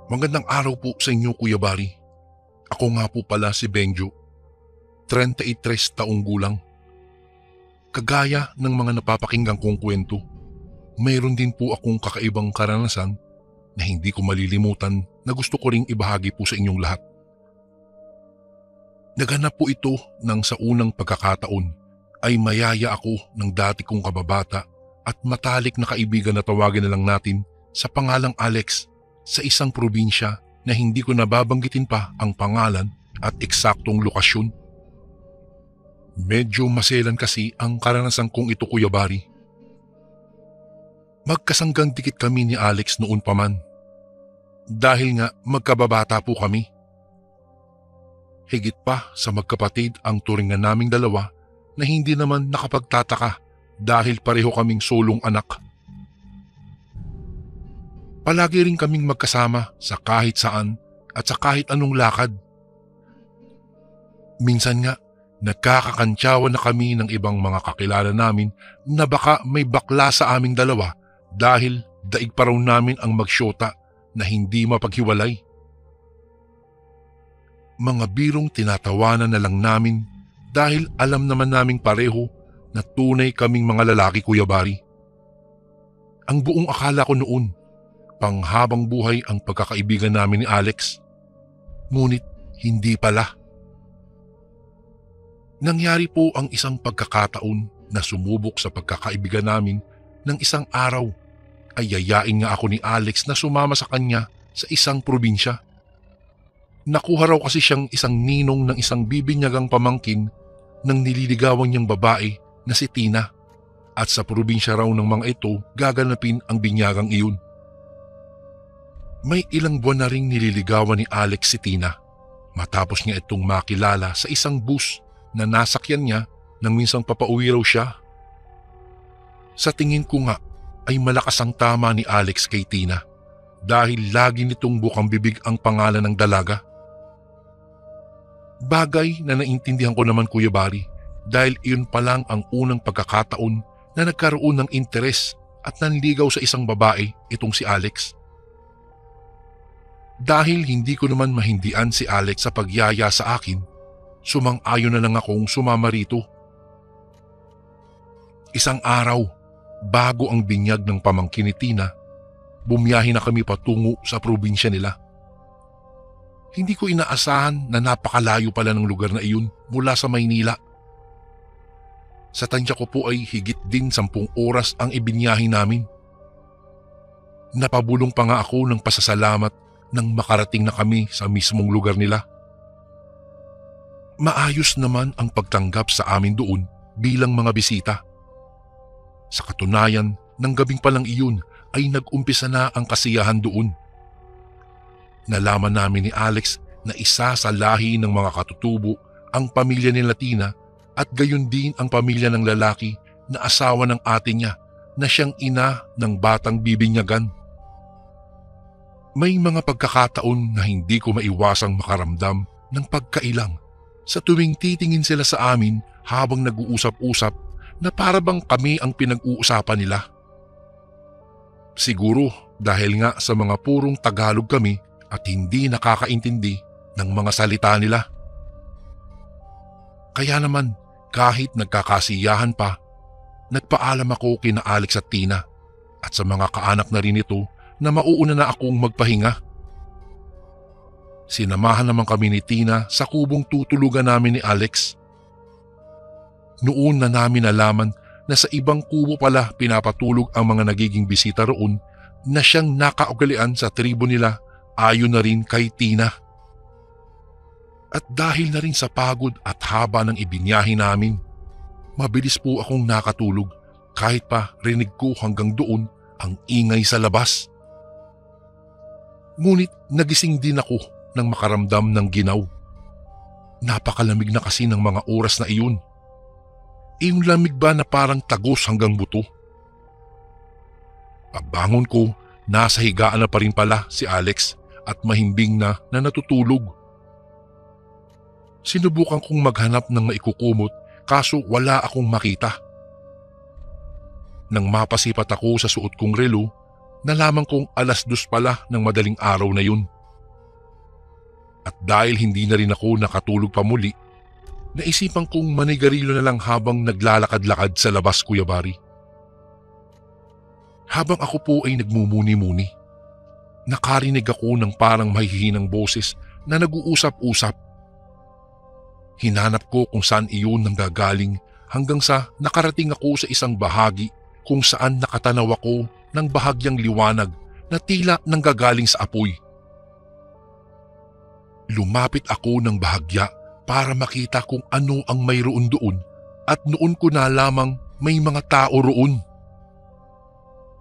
Magandang araw po sa inyo, Kuya Bari. Ako nga po pala si Benjo, 33 taong gulang. Kagaya ng mga napapakinggan kong kwento, mayroon din po akong kakaibang karanasan na hindi ko malilimutan na gusto ko ring ibahagi po sa inyong lahat. Naganap po ito nang sa unang pagkakataon ay mayaya ako ng dati kong kababata at matalik na kaibigan na tawagin na lang natin sa pangalang Alex sa isang probinsya na hindi ko nababanggitin pa ang pangalan at eksaktong lokasyon. Medyo maselan kasi ang karanasan kong ito, Kuya Bari. Magkasanggang dikit kami ni Alex noon pa man. Dahil nga magkababata po kami. Higit pa sa magkapatid ang turingan naming dalawa na hindi naman nakapagtataka dahil pareho kaming sulong anak. Palagi rin kaming magkasama sa kahit saan at sa kahit anong lakad. Minsan nga, nagkakakantsawan na kami ng ibang mga kakilala namin na baka may bakla sa aming dalawa dahil daig pa raw namin ang magsyota na hindi mapaghiwalay. Mga birong tinatawanan na lang namin dahil alam naman naming pareho na tunay kaming mga lalaki, Kuya Bari. Ang buong akala ko noon, panghabang buhay ang pagkakaibigan namin ni Alex. Ngunit hindi pala. Nangyari po ang isang pagkakataon na sumubok sa pagkakaibigan namin ng isang araw ay yayain nga ako ni Alex na sumama sa kanya sa isang probinsya. Nakuha raw kasi siyang isang ninong ng isang bibinyagang pamangkin ng nililigawan niyang babae na si Tina at sa probinsya raw ng mga ito gaganapin ang binyagang iyon. May ilang buwan na ring nililigawan ni Alex si Tina matapos niya itong makilala sa isang bus na nasakyan niya nang minsang papauwi raw siya. Sa tingin ko nga ay malakas ang tama ni Alex kay Tina dahil lagi nitong bukang bibig ang pangalan ng dalaga. Bagay na naintindihan ko naman, Kuya Bari, dahil iyon pa lang ang unang pagkakataon na nagkaroon ng interes at nanligaw sa isang babae itong si Alex. Dahil hindi ko naman mahindian si Alex sa pagyaya sa akin, sumang-ayon na lang akong sumama rito. Isang araw, bago ang binyag ng pamangkin ni Tina, bumiyahe na kami patungo sa probinsya nila. Hindi ko inaasahan na napakalayo pala ng lugar na iyon mula sa Maynila. Sa tansya ko po ay higit din 10 oras ang ibinyahe namin. Napabulong pa nga ako ng pasasalamat nang makarating na kami sa mismong lugar nila. Maayos naman ang pagtanggap sa amin doon bilang mga bisita. Sa katunayan, ng gabing palang iyon ay nag-umpisa na ang kasiyahan doon. Nalaman namin ni Alex na isa sa lahi ng mga katutubo ang pamilya ni Tina at gayon din ang pamilya ng lalaki na asawa ng ate niya na siyang ina ng batang bibinyagan. May mga pagkakataon na hindi ko maiwasang makaramdam ng pagkailang sa tuwing titingin sila sa amin habang nag-uusap-usap na para bang kami ang pinag-uusapan nila. Siguro dahil nga sa mga purong Tagalog kami at hindi nakakaintindi ng mga salita nila. Kaya naman kahit nagkakasiyahan pa, nagpaalam ako kina Alex at Tina at sa mga kaanak na rin ito na mauuna na akong magpahinga. Sinamahan naman kami ni Tina sa kubong tutulugan namin ni Alex. Noon na namin nalaman na sa ibang kubo pala pinapatulog ang mga nagiging bisita roon na siyang nakaugalian sa tribo nila ayon na rin kay Tina. At dahil na rin sa pagod at haba ng ibinyahe namin, mabilis po akong nakatulog kahit pa rinig ko hanggang doon ang ingay sa labas. Ngunit nagising din ako nang makaramdam ng ginaw. Napakalamig na kasi ng mga oras na iyon. Iyong lamig ba na parang tagos hanggang buto? Pagbangon ko, nasa higaan na pa rin pala si Alex at mahimbing na natutulog. Sinubukan kong maghanap ng maikukumot kaso wala akong makita. Nang mapasipat ako sa suot kong relo, nalaman kong 2:00 pala ng madaling araw na yun. At dahil hindi na rin ako nakatulog pa muli, naisipan kong manigarilyo na lang habang naglalakad-lakad sa labas, Kuya Bari. Habang ako po ay nagmumuni-muni, nakarinig ako ng parang mahihinang boses na nag-uusap-usap. Hinanap ko kung saan iyon nanggagaling hanggang sa nakarating ako sa isang bahagi kung saan nakatanaw ako ng bahagyang liwanag na tila nanggagaling sa apoy. Lumapit ako ng bahagya para makita kung ano ang mayroon doon at noon ko na lamang may mga tao roon.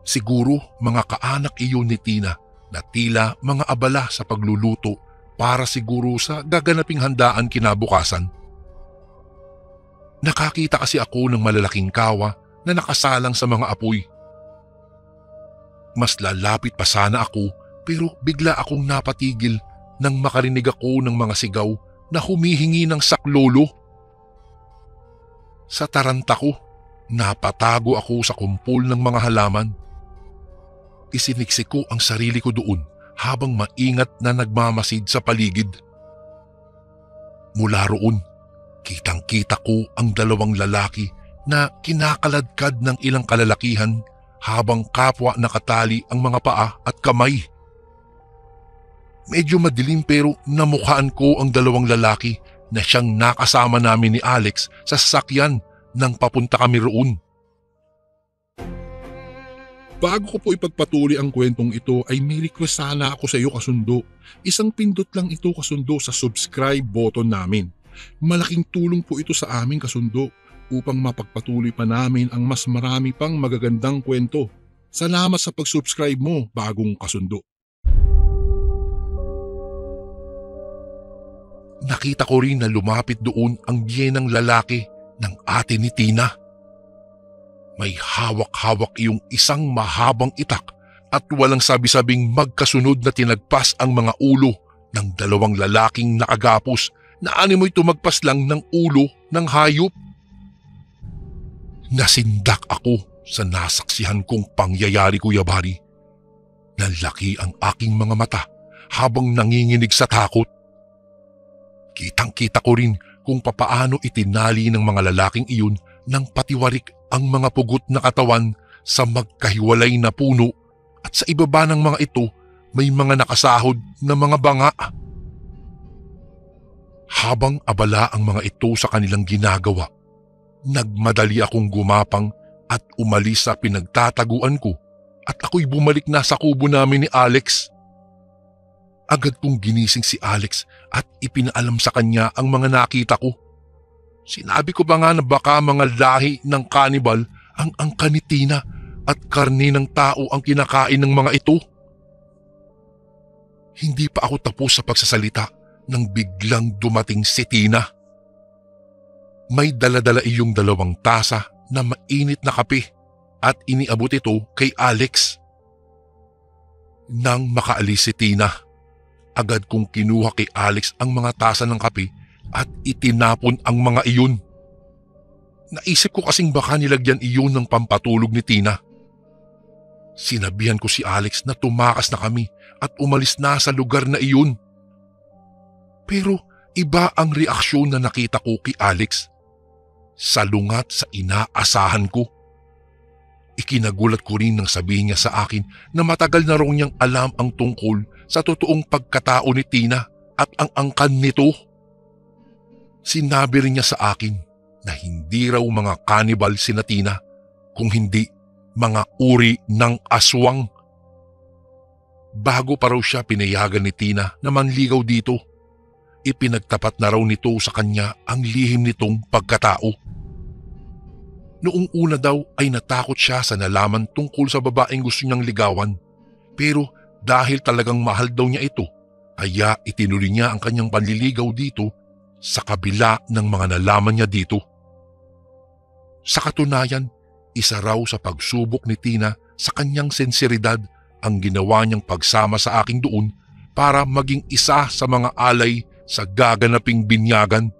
Siguro mga kaanak iyon ni Tina na tila mga abala sa pagluluto para siguro sa gaganaping handaan kinabukasan. Nakakita kasi ako ng malalaking kawa na nakasalang sa mga apoy. Mas lalapit pa sana ako pero bigla akong napatigil nang makarinig ako ng mga sigaw na humihingi ng saklolo. Sa taranta ko, napatago ako sa kumpol ng mga halaman. Isiniksik ko ang sarili ko doon habang maingat na nagmamasid sa paligid. Mula roon, kitang-kita ko ang dalawang lalaki na kinakaladkad ng ilang kalalakihan habang kapwa nakatali ang mga paa at kamay. Medyo madilim pero namukhaan ko ang dalawang lalaki na siyang nakasama namin ni Alex sa sasakyan nang papunta kami roon. Bago ko po ipagpatuloy ang kwentong ito ay may request sana ako sa iyo, Kasundo. Isang pindot lang ito, Kasundo, sa subscribe button namin. Malaking tulong po ito sa amin, Kasundo, upang mapagpatuloy pa namin ang mas marami pang magagandang kwento. Salamat sa pag-subscribe mo, bagong Kasundo. Nakita ko rin na lumapit doon ang biyenang lalaki ng ate ni Tina. May hawak-hawak iyong isang mahabang itak at walang sabi-sabing magkasunod na tinagpas ang mga ulo ng dalawang lalaking nakagapos na animoy tumagpas lang ng ulo ng hayop. Nasindak ako sa nasaksihan kong pangyayari, Kuya Bari. Nalaki ang aking mga mata habang nanginginig sa takot. Kitang-kita ko rin kung papaano itinali ng mga lalaking iyon ng patiwarik ang mga pugot na katawan sa magkahiwalay na puno at sa ibaba ng mga ito may mga nakasahod na mga banga. Habang abala ang mga ito sa kanilang ginagawa, nagmadali akong gumapang at umalis sa pinagtataguan ko at ako'y bumalik na sa kubo namin ni Alex. Agad kong ginising si Alex at ipinaalam sa kanya ang mga nakita ko. Sinabi ko ba nga na baka mga lahi ng kanibal ang angka ni Tina at karne ng tao ang kinakain ng mga ito? Hindi pa ako tapos sa pagsasalita nang biglang dumating si Tina. May dala-dala iyong dalawang tasa na mainit na kape at iniabot ito kay Alex. Nang makaalis si Tina, agad kong kinuha kay Alex ang mga tasa ng kape at itinapon ang mga iyon. Naisip ko kasing baka nilagyan iyon ng pampatulog ni Tina. Sinabihan ko si Alex na tumakas na kami at umalis na sa lugar na iyon. Pero iba ang reaksyon na nakita ko kay Alex. Salungat sa inaasahan ko. Ikinagulat ko rin nang sabihin niya sa akin na matagal na raw niyang alam ang tungkol sa totoong pagkatao ni Tina at ang angkan nito. Sinabi rin niya sa akin na hindi raw mga kanibal sina Tina, kung hindi mga uri ng aswang. Bago pa raw siya pinayagan ni Tina na manligaw dito, ipinagtapat na raw nito sa kanya ang lihim nitong pagkatao. Noong una daw ay natakot siya sa nalaman tungkol sa babaeng gusto niyang ligawan, pero dahil talagang mahal daw niya ito, kaya itinuloy niya ang kanyang panliligaw dito sa kabila ng mga nalaman niya dito. Sa katunayan, isa raw sa pagsubok ni Tina sa kanyang senseridad ang ginawa niyang pagsama sa akin doon para maging isa sa mga alay sa gaganaping binyagan.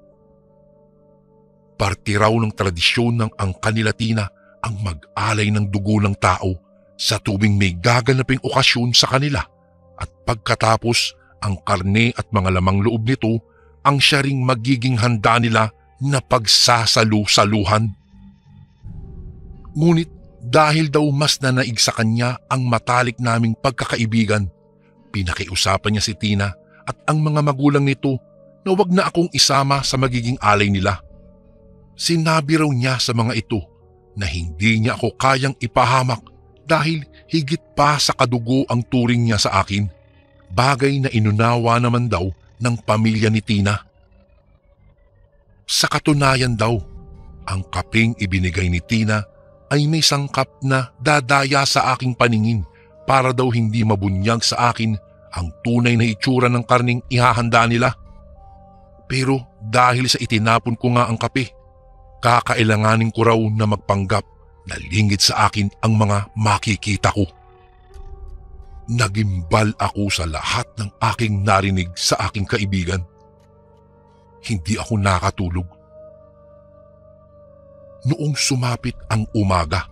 Parte raw ng tradisyon ng angkan nila Tina ang mag-alay ng dugo ng tao sa tuwing may gaganaping okasyon sa kanila at pagkatapos ang karne at mga lamang loob nito ang siya ring magiging handa nila na pagsasalu-saluhan. Ngunit dahil daw mas nanaig sa kanya ang matalik naming pagkakaibigan, pinakiusapan niya si Tina at ang mga magulang nito na wag na akong isama sa magiging alay nila. Sinabi raw niya sa mga ito na hindi niya ako kayang ipahamak dahil higit pa sa kadugo ang turing niya sa akin, bagay na inunawa naman daw ng pamilya ni Tina. Sa katunayan daw, ang kapeng ibinigay ni Tina ay may sangkap na dadaya sa aking paningin para daw hindi mabunyag sa akin ang tunay na itsura ng karning ihahanda nila. Pero dahil sa itinapon ko nga ang kape, kakailanganin ko raw na magpanggap na lingid sa akin ang mga makikita ko. Nagimbal ako sa lahat ng aking narinig sa aking kaibigan. Hindi ako nakatulog. Noong sumapit ang umaga,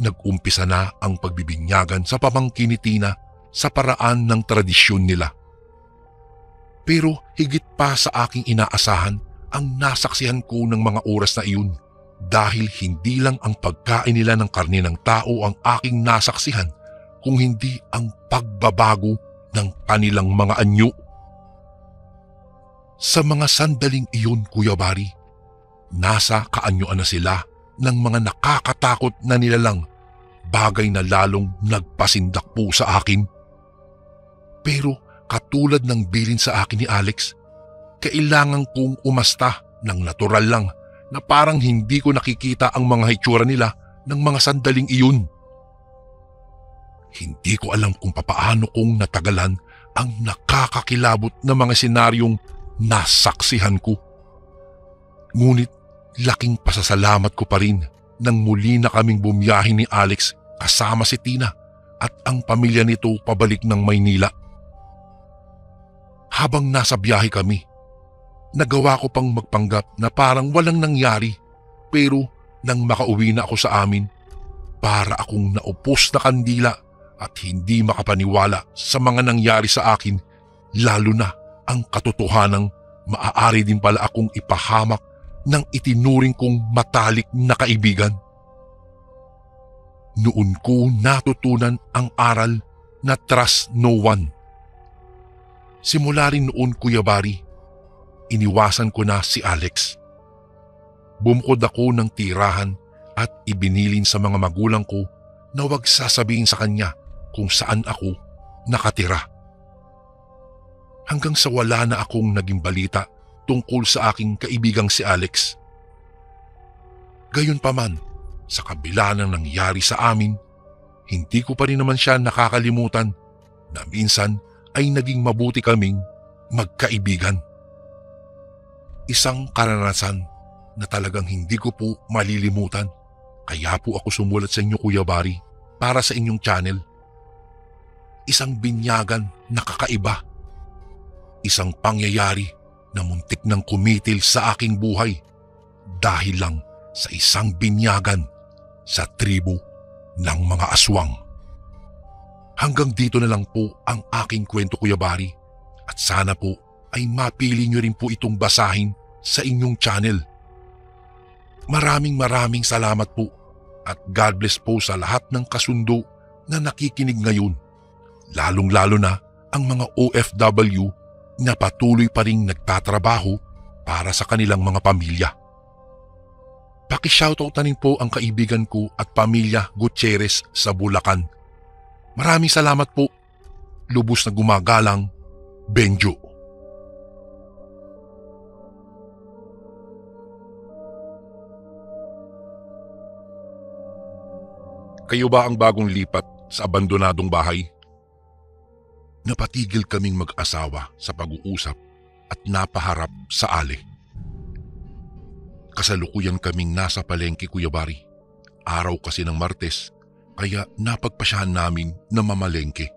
nag-umpisa na ang pagbibinyagan sa pamangkin ni Tina sa paraan ng tradisyon nila. Pero higit pa sa aking inaasahan ang nasaksihan ko ng mga oras na iyon dahil hindi lang ang pagkain nila ng karne ng tao ang aking nasaksihan kung hindi ang pagbabago ng kanilang mga anyo. Sa mga sandaling iyon, Kuya Bari, nasa kaanyuan na sila ng mga nakakatakot na nilalang, bagay na lalong nagpasindak po sa akin. Pero katulad ng bilin sa akin ni Alex, kailangan kong umasta ng natural lang na parang hindi ko nakikita ang mga hitsura nila ng mga sandaling iyon. Hindi ko alam kung papaano kong natagalan ang nakakakilabot na mga senaryong nasaksihan ko. Ngunit laking pasasalamat ko pa rin nang muli na kaming bumiyahe ni Alex kasama si Tina at ang pamilya nito pabalik ng Maynila. Habang nasa biyahe kami, nagawa ko pang magpanggap na parang walang nangyari, pero nang makauwi na ako sa amin, para akong naupos na kandila at hindi makapaniwala sa mga nangyari sa akin, lalo na ang katotohanang maaari din pala akong ipahamak ng itinuring kong matalik na kaibigan. Noon ko natutunan ang aral na trust no one. Simula rin noon, Kuya Bari, iniwasan ko na si Alex. Bumukod ako ng tirahan at ibinilin sa mga magulang ko na huwag sasabihin sa kanya kung saan ako nakatira. Hanggang sa wala na akong naging balita tungkol sa aking kaibigang si Alex. Gayunpaman, sa kabila ng nangyari sa amin, hindi ko pa rin naman siya nakakalimutan na minsan ay naging mabuti kaming magkaibigan. Isang karanasan na talagang hindi ko po malilimutan, kaya po ako sumulat sa inyo, Kuya Bari, para sa inyong channel. Isang binyagan na kakaiba. Isang pangyayari na muntik nang kumitil sa aking buhay dahil lang sa isang binyagan sa tribo ng mga aswang. Hanggang dito na lang po ang aking kwento, Kuya Bari, at sana po ay mapili nyo rin po itong basahin sa inyong channel. Maraming salamat po at God bless po sa lahat ng kasundo na nakikinig ngayon, lalong-lalo na ang mga OFW na patuloy pa ring nagtatrabaho para sa kanilang mga pamilya. Paki-shoutoutan po ang kaibigan ko at pamilya Gutierrez sa Bulacan. Maraming salamat po. Lubos na gumagalang, Benjo. Kayo ba ang bagong lipat sa abandonadong bahay? Napatigil kaming mag-asawa sa pag-uusap at napaharap sa ali. Kasalukuyan kaming nasa palengke, Kuya Bari. Araw kasi ng Martes, kaya napagpasyahan namin na mamalengke.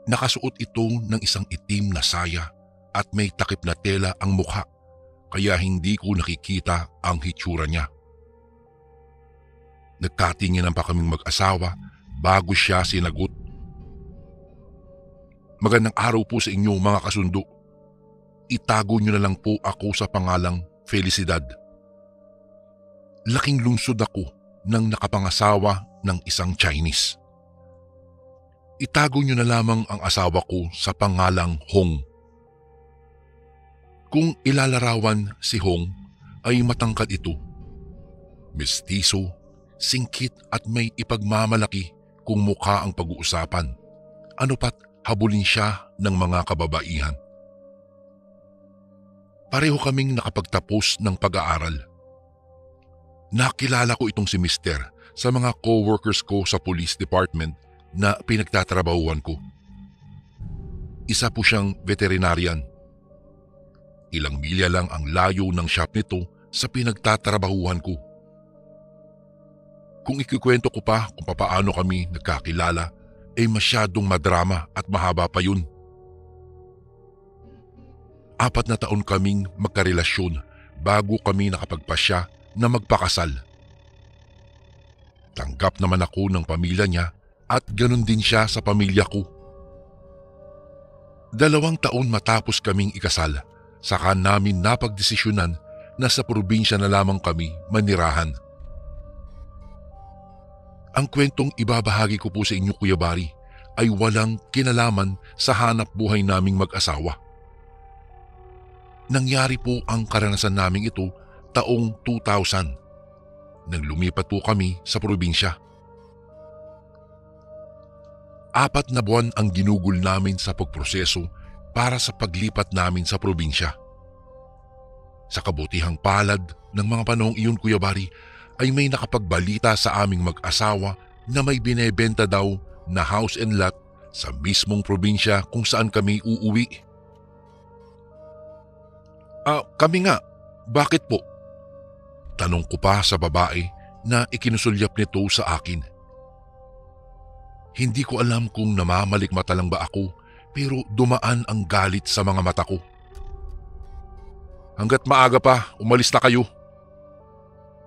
Nakasuot ito ng isang itim na saya at may takip na tela ang mukha, kaya hindi ko nakikita ang hitsura niya. Nagkatinginan pa kaming mag-asawa bago siya sinagot. Magandang araw po sa inyo mga kasundo. Itago niyo na lang po ako sa pangalang Felicidad. Laking lungsod ako nang nakapangasawa ng isang Chinese. Itago niyo na lamang ang asawa ko sa pangalang Hong. Kung ilalarawan si Hong ay matangkad ito. Mestizo, singkit at may ipagmamalaki kung mukha ang pag-uusapan. Ano pat habulin siya ng mga kababaihan. Pareho kaming nakapagtapos ng pag-aaral. Nakilala ko itong si Mister sa mga co-workers ko sa police department na pinagtatrabahuan ko. Isa po siyang veterinarian. Ilang milya lang ang layo ng shop nito sa pinagtatrabahuan ko. Kung ikikwento ko pa kung papaano kami nagkakilala, ay masyadong madrama at mahaba pa yun. 4 na taon kaming magkarelasyon bago kami nakapagpasya na magpakasal. Tanggap naman ako ng pamilya niya at ganun din siya sa pamilya ko. 2 taon matapos kaming ikasal, saka namin napagdesisyonan na sa probinsya na lamang kami manirahan. Ang kwentong ibabahagi ko po sa inyo, Kuya Bari, ay walang kinalaman sa hanap buhay naming mag-asawa. Nangyari po ang karanasan naming ito taong 2000 nang lumipat po kami sa probinsya. 4 na buwan ang ginugol namin sa pagproseso para sa paglipat namin sa probinsya. Sa kabutihang palad ng mga panahong iyon, Kuya Bari, ay may nakapagbalita sa aming mag-asawa na may binebenta daw na house and lot sa mismong probinsya kung saan kami uuwi. Kami nga, bakit po? Tanong ko pa sa babae na ikinusulyap nito sa akin. Hindi ko alam kung namamalikmata lang ba ako, pero dumaan ang galit sa mga mata ko. Hanggat maaga pa, umalis na kayo.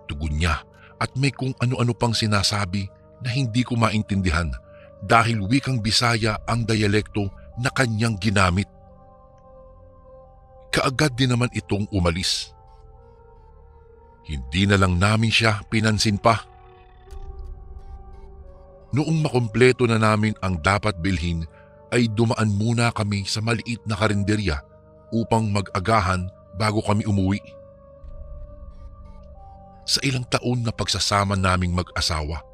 Tugon niya at may kung ano-ano pang sinasabi na hindi ko maintindihan dahil wikang Bisaya ang diyalekto na kanyang ginamit. Kaagad din naman itong umalis. Hindi na lang namin siya pinansin pa. Noong makumpleto na namin ang dapat bilhin ay dumaan muna kami sa maliit na karinderya upang mag-agahan bago kami umuwi. Sa ilang taon na pagsasama naming mag-asawa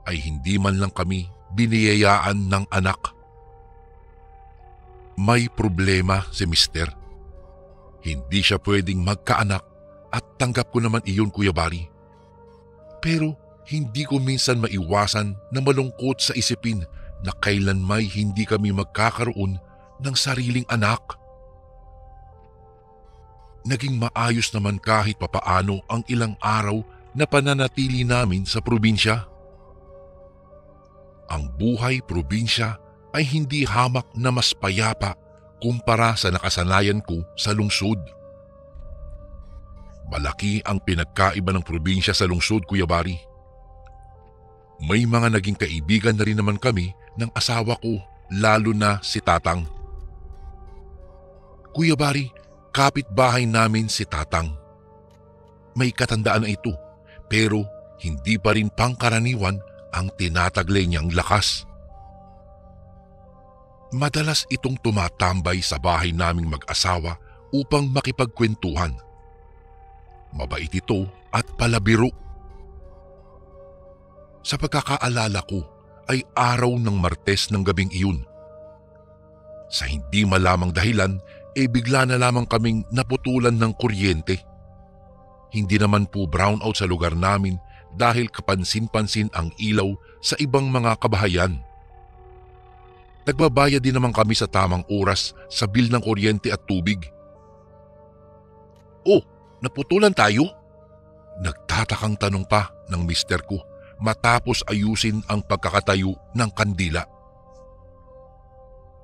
ay hindi man lang kami biniyayaan ng anak. May problema si Mister. Hindi siya pwedeng magkaanak at tanggap ko naman iyon, Kuya Bari. Pero hindi ko minsan maiwasan na malungkot sa isipin na kailan may hindi kami magkakaroon ng sariling anak. Naging maayos naman kahit papaano ang ilang araw na pananatili namin sa probinsya. Ang buhay probinsya ay hindi hamak na mas payapa kumpara sa nakasanayan ko sa lungsod. Malaki ang pinagkaiba ng probinsya sa lungsod, Kuya Bari. May mga naging kaibigan na rin naman kami ng asawa ko, lalo na si Tatang. Kuya Bari, kapitbahay namin si Tatang. May katandaan na ito, pero hindi pa rin pangkaraniwan ang tinataglay niyang lakas. Madalas itong tumatambay sa bahay naming mag-asawa upang makipagkwentuhan. Mabait ito at palabiro. Sa pagkakaalala ko ay araw ng Martes ng gabing iyon. Sa hindi malamang dahilan, bigla na lamang kaming naputulan ng kuryente. Hindi naman po brownout sa lugar namin dahil kapansin-pansin ang ilaw sa ibang mga kabahayan. Nagbabayad din naman kami sa tamang oras sa bill ng kuryente at tubig. Oh, naputulan tayo? Nagtatakang tanong pa ng mister ko matapos ayusin ang pagkakatayo ng kandila.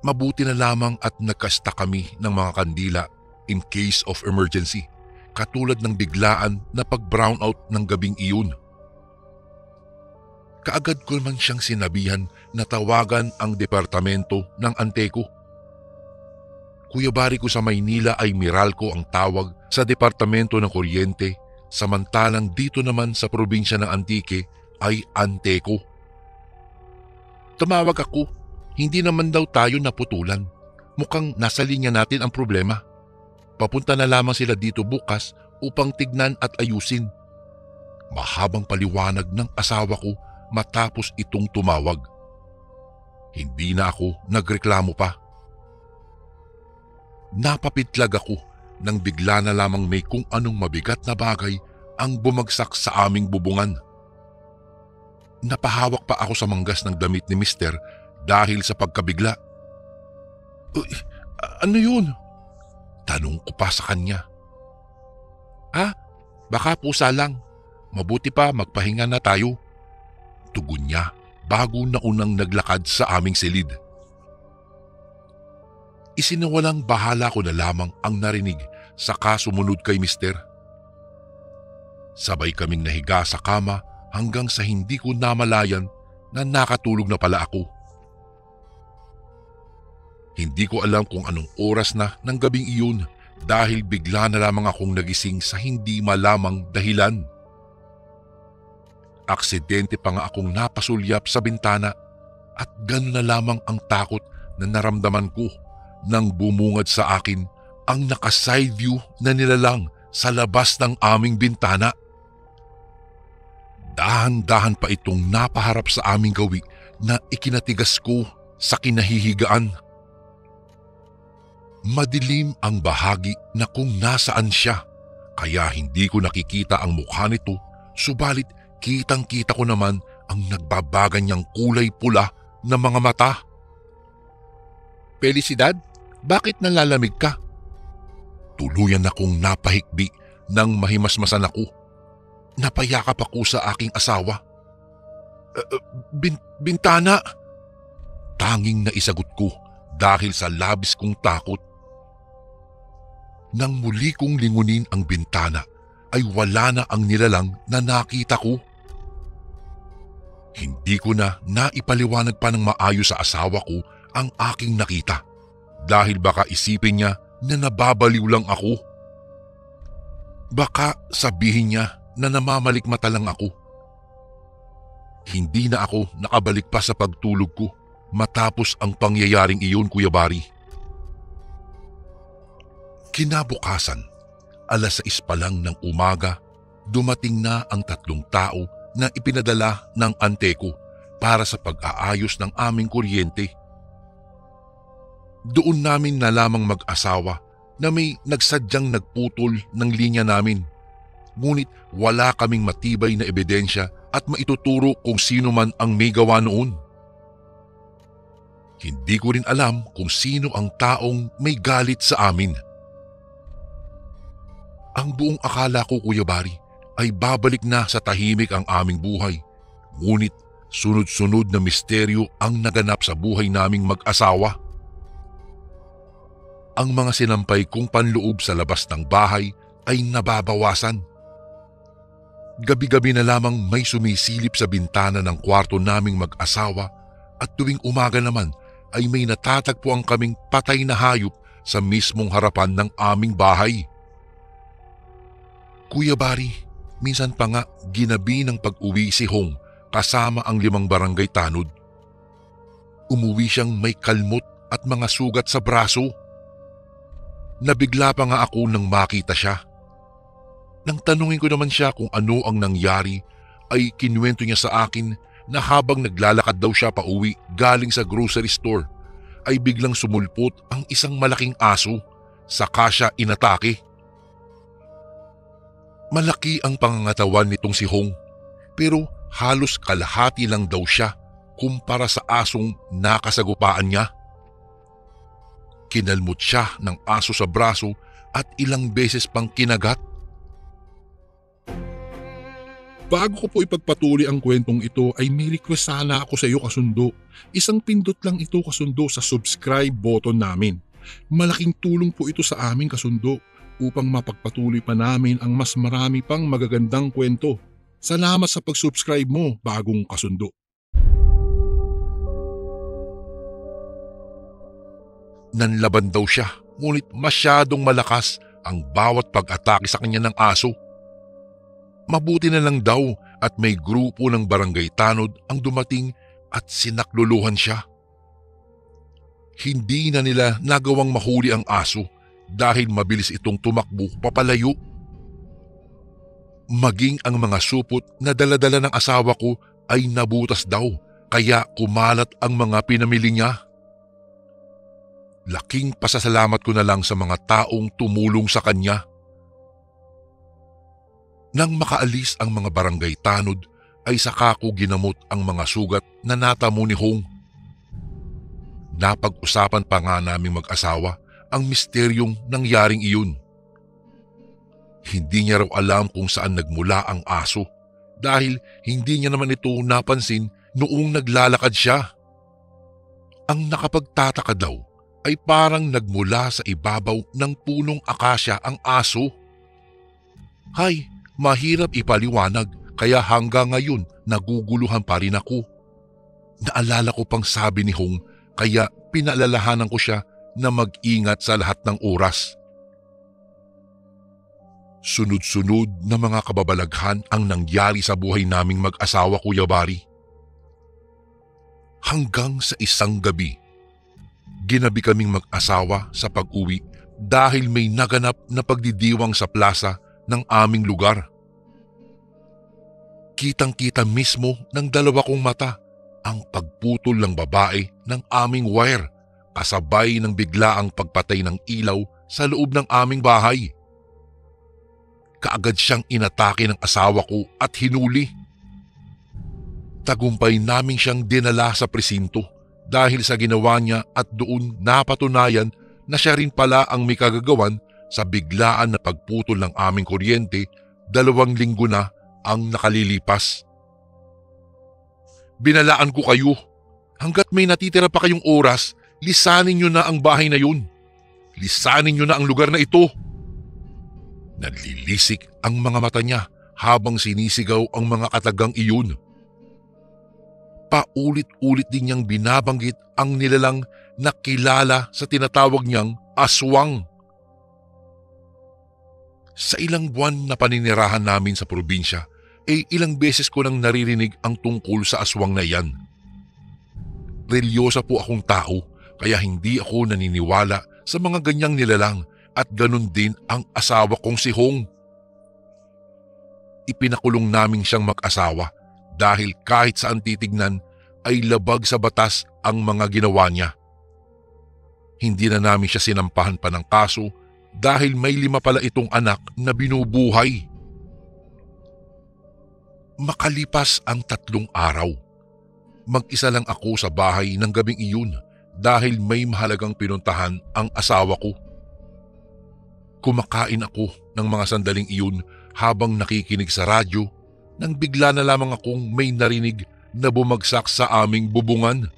Mabuti na lamang at nagkasta kami ng mga kandila in case of emergency, katulad ng biglaan na pag-brownout ng gabing iyon. Kaagad ko naman siyang sinabihan na tawagan ang departamento ng ante ko Kuya Bari, ko sa Maynila ay Meralco ang tawag sa Departamento ng Kuryente, samantalang dito naman sa probinsya ng Antique ay Anteco. Tumawag ako, hindi naman daw tayo naputulan. Mukhang nasa linya natin ang problema. Papunta na lamang sila dito bukas upang tignan at ayusin. Mahabang paliwanag ng asawa ko matapos itong tumawag. Hindi na ako nagreklamo pa. Napapitlag ako nang bigla na lamang may kung anong mabigat na bagay ang bumagsak sa aming bubungan. Napahawak pa ako sa manggas ng damit ni Mister dahil sa pagkabigla. "Uy, ano yun?" Tanong ko pa sa kanya. Baka pusa lang. Mabuti pa magpahinga na tayo." Tugon niya bago naunang naglakad sa aming silid. Isinawalang bahala ko na lamang ang narinig saka sumunod kay Mister. Sabay kaming nahiga sa kama hanggang sa hindi ko namalayan na nakatulog na pala ako. Hindi ko alam kung anong oras na ng gabing iyon dahil bigla na lamang akong nagising sa hindi malamang dahilan. Aksidente pa nga akong napasulyap sa bintana at gano'n na lamang ang takot na naramdaman ko nang bumungad sa akin ang naka-side view na nilalang sa labas ng aming bintana. Dahan-dahan pa itong napaharap sa aming gawi na ikinatigas ko sa kinahihigaan. Madilim ang bahagi na kung nasaan siya, kaya hindi ko nakikita ang mukha nito, subalit kitang-kita ko naman ang nagbabagan niyang kulay pula na mga mata. "Felicidad, bakit nalalamig ka?" Tuluyan akong napahikbi nang mahimasmasan ako. Napayakap ako sa aking asawa. Bintana!" Tanging naisagot ko dahil sa labis kong takot. Nang muli kong lingunin ang bintana ay wala na ang nilalang na nakita ko. Hindi ko na naipaliwanag pa ng maayos sa asawa ko ang aking nakita dahil baka isipin niya na nababaliw lang ako. Baka sabihin niya na namamalikmata lang ako. Hindi na ako nakabalik pa sa pagtulog ko matapos ang pangyayaring iyon, Kuya Bari. Kinabukasan, 6:00 pa lang ng umaga, dumating na ang 3 tao na ipinadala ng Anteco para sa pag-aayos ng aming kuryente. Doon namin na lamang mag-asawa na may nagsadyang nagputol ng linya namin. Ngunit wala kaming matibay na ebidensya at maituturo kung sino man ang may gawa noon. Hindi ko rin alam kung sino ang taong may galit sa amin. Ang buong akala ko, Kuya Bari, ay babalik na sa tahimik ang aming buhay. Ngunit sunod-sunod na misteryo ang naganap sa buhay naming mag-asawa. Ang mga sinampay kong panloob sa labas ng bahay ay nababawasan. Gabi-gabi na lamang may sumisilip sa bintana ng kwarto naming mag-asawa at tuwing umaga naman ay may natatagpuan kaming patay na hayop sa mismong harapan ng aming bahay. Kuya Bari, minsan pa nga ginabi ng pag-uwi si Hong kasama ang 5 barangay tanod. Umuwi siyang may kalmot at mga sugat sa braso. Nabigla pa nga ako nang makita siya. Nang tanungin ko naman siya kung ano ang nangyari, ay kinuwento niya sa akin na habang naglalakad daw siya pauwi galing sa grocery store, ay biglang sumulpot ang isang malaking aso, saka siya inatake. Malaki ang pangangatawan nitong si Hong, pero halos kalahati lang daw siya kumpara sa asong nakasagupaan niya. Kinalmot siya ng aso sa braso at ilang beses pang kinagat. Bago ko po ipagpatuloy ang kwentong ito ay may request sana ako sa iyo, kasundo. Isang pindot lang ito, kasundo, sa subscribe button namin. Malaking tulong po ito sa amin, kasundo, upang mapagpatuloy pa namin ang mas marami pang magagandang kwento. Salamat sa pag-subscribe mo, bagong kasundo. Nanlaban daw siya ngunit masyadong malakas ang bawat pag-atake sa kanya ng aso. Mabuti na lang daw at may grupo ng barangay tanod ang dumating at sinakluluhan siya. Hindi na nila nagawang mahuli ang aso dahil mabilis itong tumakbo papalayo. Maging ang mga supot na daladala ng asawa ko ay nabutas daw kaya kumalat ang mga pinamili niya. Laking pasasalamat ko na lang sa mga taong tumulong sa kanya. Nang makaalis ang mga barangay tanod ay saka ko ginamot ang mga sugat na natamo ni Hong. Napag-usapan pa nga naming mag-asawa ang misteryong nangyaring iyon. Hindi niya raw alam kung saan nagmula ang aso dahil hindi niya naman ito napansin noong naglalakad siya. Ang nakapagtataka daw ay parang nagmula sa ibabaw ng punong akasya ang aso. Hay, mahirap ipaliwanag kaya hanggang ngayon naguguluhan pa rin ako. Naalala ko pang sabi ni Hong kaya pinaalalahanan ko siya na mag-ingat sa lahat ng oras. Sunod-sunod na mga kababalaghan ang nangyari sa buhay naming mag-asawa, Kuya Bari. Hanggang sa isang gabi, ginabi kaming mag-asawa sa pag-uwi dahil may naganap na pagdidiwang sa plaza ng aming lugar. Kitang-kita mismo ng dalawa kong mata ang pagputol ng babae ng aming wire kasabay ng biglaang pagpatay ng ilaw sa loob ng aming bahay. Kaagad siyang inatake ng asawa ko at hinuli. Tagumpay naming siyang dinala sa presinto dahil sa ginawa niya at doon napatunayan na siya rin pala ang may kagagawan sa biglaan na pagputol ng aming kuryente 2 linggo na ang nakalilipas. Binalaan ko kayo. Hanggat may natitira pa kayong oras, lisanin niyo na ang bahay na yun. Lisanin niyo na ang lugar na ito. Nalilisik ang mga mata niya habang sinisigaw ang mga katagang iyon. Paulit-ulit din niyang binabanggit ang nilalang na kilala sa tinatawag niyang aswang. Sa ilang buwan na paninirahan namin sa probinsya, ilang beses ko nang naririnig ang tungkol sa aswang na yan. Relyosa po akong tao kaya hindi ako naniniwala sa mga ganyang nilalang at ganun din ang asawa kong si Hong. Ipinakulong namin siyang mag-asawa dahil kahit saan titignan ay labag sa batas ang mga ginawa niya. Hindi na namin siya sinampahan pa ng kaso dahil may 5 pala itong anak na binubuhay. Makalipas ang 3 araw, mag-isa lang ako sa bahay ng gabing iyon dahil may mahalagang pinuntahan ang asawa ko. Kumakain ako ng mga sandaling iyon habang nakikinig sa radyo nang bigla na lamang akong may narinig na bumagsak sa aming bubungan.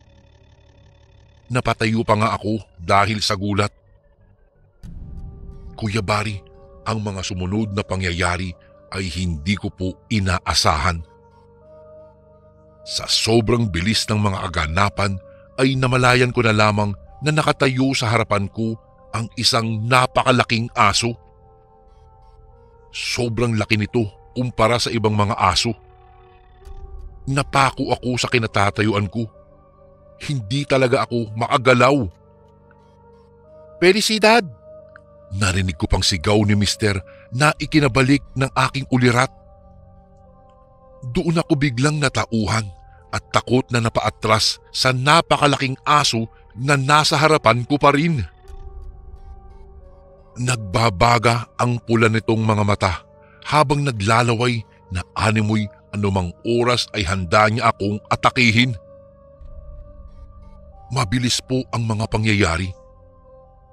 Napatayo pa nga ako dahil sa gulat. Kuya Bari, ang mga sumunod na pangyayari ay hindi ko po inaasahan. Sa sobrang bilis ng mga aganapan ay namalayan ko na lamang na nakatayo sa harapan ko ang isang napakalaking aso. Sobrang laki nito kumpara sa ibang mga aso. Napako ako sa kinatatayuan ko. Hindi talaga ako makagalaw. Felicidad! Narinig ko pang sigaw ni Mister na ikinabalik ng aking ulirat. Doon ako biglang natauhan at takot na napaatras sa napakalaking aso na nasa harapan ko pa rin. Nagbabaga ang pula nitong mga mata habang naglalaway na animoy anumang oras ay handa niya akong atakihin. Mabilis po ang mga pangyayari.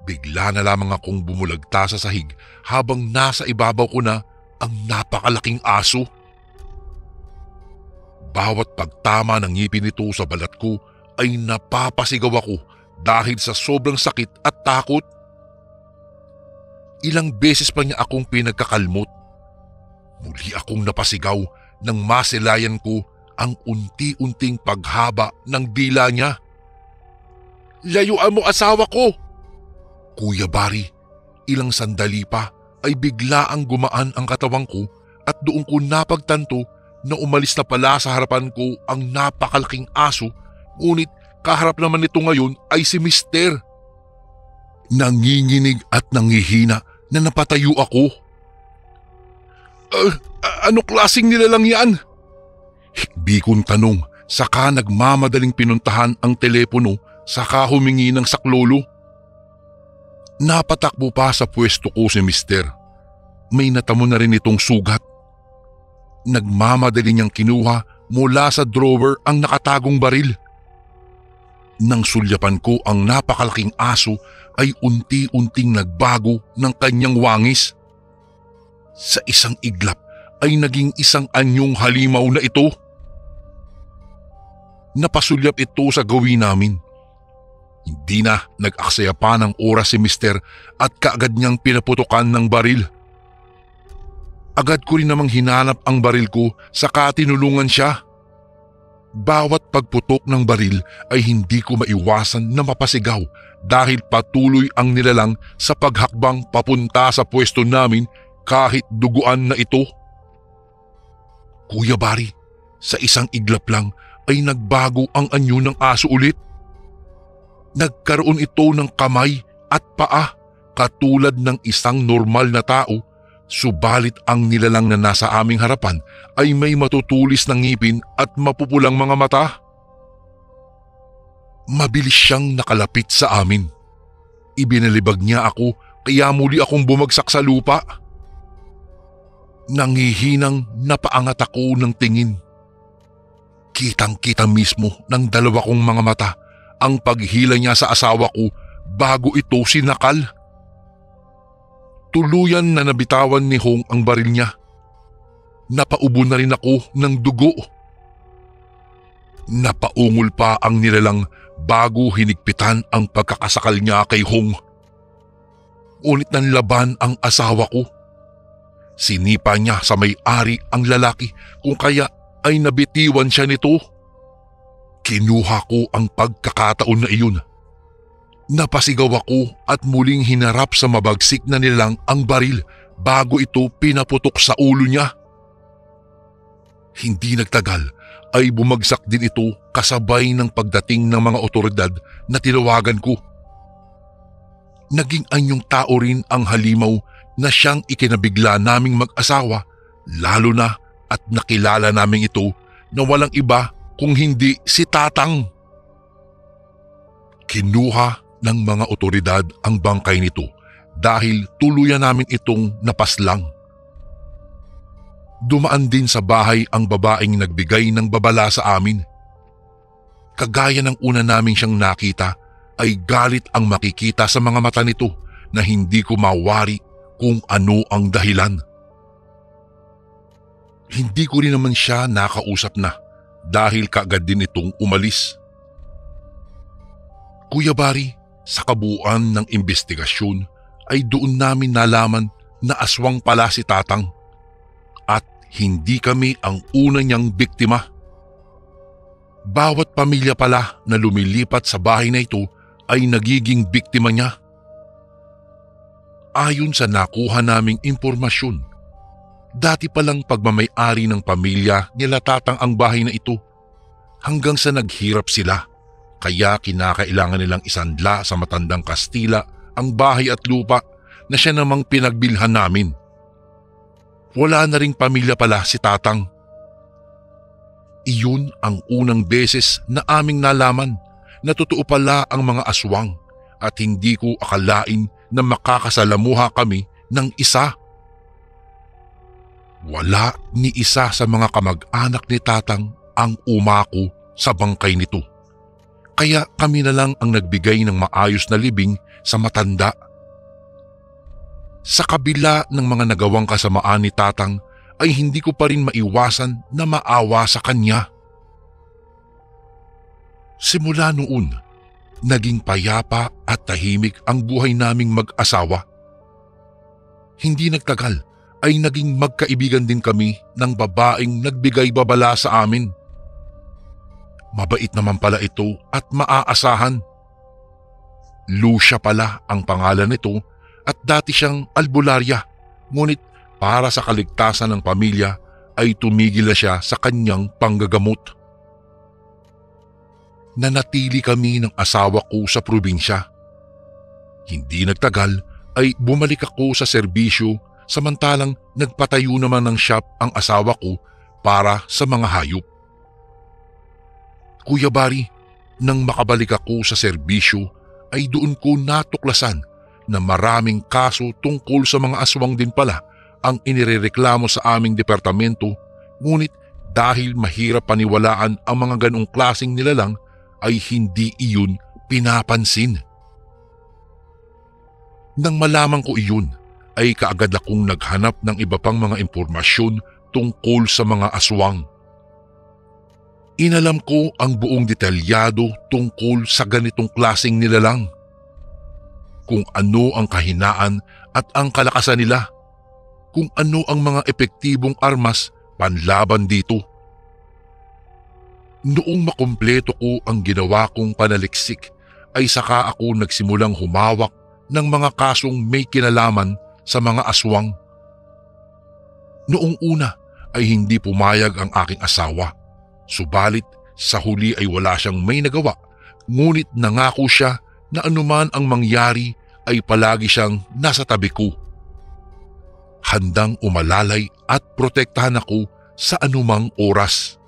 Bigla na lamang akong bumulagta sa sahig habang nasa ibabaw ko na ang napakalaking aso. Bawat pagtama ng ngipin nito sa balat ko ay napapasigaw ako dahil sa sobrang sakit at takot. Ilang beses pa niya akong pinagkakalmot. Muli akong napasigaw nang masilayan ko ang unti-unting paghaba ng dila niya. Layuan mo asawa ko! Kuya Bari, ilang sandali pa ay bigla ang gumaan ang katawang ko at doon ko napagtanto na umalis na pala sa harapan ko ang napakalaking aso, ngunit kaharap naman nito ngayon ay si Mister. Nanginginig at nangihina na napatayo ako. Ano klaseng nilalang yan? Hikbi kong tanong, saka nagmamadaling pinuntahan ang telepono saka humingi ng saklolo. Napatakbo pa sa pwesto ko si Mister. May natamo na rin itong sugat. Nagmamadali niyang kinuha mula sa drawer ang nakatagong baril. Nang sulyapan ko ang napakalaking aso ay unti-unting nagbago ng kanyang wangis. Sa isang iglap ay naging isang anyong halimaw na ito. Napasulyap ito sa gawin namin. Hindi na nag-aksaya pa ng oras si Mister at kaagad niyang pinaputukan ng baril. Agad ko rin namang hinanap ang baril ko saka tinulungan siya. Bawat pagputok ng baril ay hindi ko maiwasan na mapasigaw dahil patuloy ang nilalang sa paghakbang papunta sa pwesto namin kahit duguan na ito. Kuya Bari, sa isang iglap lang ay nagbago ang anyo ng aso ulit. Nagkaroon ito ng kamay at paa katulad ng isang normal na tao, subalit ang nilalang na nasa aming harapan ay may matutulis na ngipin at mapupulang mga mata. Mabilis siyang nakalapit sa amin. Ibinalibag niya ako kaya muli akong bumagsak sa lupa. Nangihinang napaangat ako ng tingin. Kitang-kita mismo ng dalawa kong mga mata ang paghila niya sa asawa ko bago ito sinakal. Tuluyan na nabitawan ni Hong ang baril niya. Napaubo na rin ako ng dugo. Napaungol pa ang nilalang bago hinigpitan ang pagkakasakal niya kay Hong. Ngunit nanlaban ang asawa ko. Sinipa niya sa may-ari ang lalaki kung kaya ay nabitiwan siya nito. Kinuha ko ang pagkakataon na iyon. Napasigaw ako at muling hinarap sa mabagsik na nilang ang baril bago ito pinaputok sa ulo niya. Hindi nagtagal ay bumagsak din ito kasabay ng pagdating ng mga otoridad na tinawagan ko. Naging anyong tao rin ang halimaw na siyang ikinabigla naming mag-asawa, lalo na at nakilala namin ito na walang iba kung hindi si Tatang. Kinuha ng mga otoridad ang bangkay nito dahil tuluyan namin itong napaslang. Dumaan din sa bahay ang babaeng nagbigay ng babala sa amin. Kagaya ng una naming siyang nakita ay galit ang makikita sa mga mata nito na hindi ko mawari kung ano ang dahilan. Hindi ko rin naman siya nakausap na dahil kaagad din itong umalis. Kuya Bari, sa kabuuan ng investigasyon ay doon namin nalaman na aswang pala si Tatang at hindi kami ang una niyang biktima. Bawat pamilya pala na lumilipat sa bahay na ito ay nagiging biktima niya. Ayon sa nakuha naming impormasyon, dati palang pagmamay-ari ng pamilya nila Tatang ang bahay na ito hanggang sa naghirap sila. Kaya kinakailangan nilang isanla sa matandang Kastila ang bahay at lupa na siya namang pinagbilhan namin. Wala na ring pamilya pala si Tatang. Iyon ang unang beses na aming nalaman na totoo pala ang mga aswang at hindi ko akalain na makakasalamuha kami ng isa. Wala ni isa sa mga kamag-anak ni Tatang ang umako sa bangkay nito. Kaya kami na lang ang nagbigay ng maayos na libing sa matanda. Sa kabila ng mga nagawang kasamaan ni Tatang ay hindi ko pa rin maiwasan na maawa sa kanya. Simula noon, naging payapa at tahimik ang buhay naming mag-asawa. Hindi nagtagal ay naging magkaibigan din kami ng babaeng nagbigay babala sa amin. Mabait naman pala ito at maaasahan. Lucia pala ang pangalan nito at dati siyang albularya, ngunit para sa kaligtasan ng pamilya ay tumigil na siya sa kanyang panggagamot. Nanatili kami ng asawa ko sa probinsya. Hindi nagtagal ay bumalik ako sa serbisyo samantalang nagpatayo naman ng shop ang asawa ko para sa mga hayop. Kuya Bari, nang makabalik ako sa serbisyo ay doon ko natuklasan na maraming kaso tungkol sa mga aswang din pala ang inirereklamo sa aming departamento, ngunit dahil mahirap paniwalaan ang mga ganong klaseng nilalang ay hindi iyon pinapansin. Nang malaman ko iyon ay kaagad akong naghanap ng iba pang mga impormasyon tungkol sa mga aswang. Inalam ko ang buong detalyado tungkol sa ganitong klaseng nilalang. Kung ano ang kahinaan at ang kalakasan nila. Kung ano ang mga epektibong armas panlaban dito. Noong makumpleto ko ang ginawa kong panaliksik ay saka ako nagsimulang humawak ng mga kasong may kinalaman sa mga aswang. Noong una ay hindi pumayag ang aking asawa, subalit sa huli ay wala siyang may nagawa, ngunit nangako siya na anuman ang mangyari ay palagi siyang nasa tabi ko. Handang umalalay at protektahan ako sa anumang oras.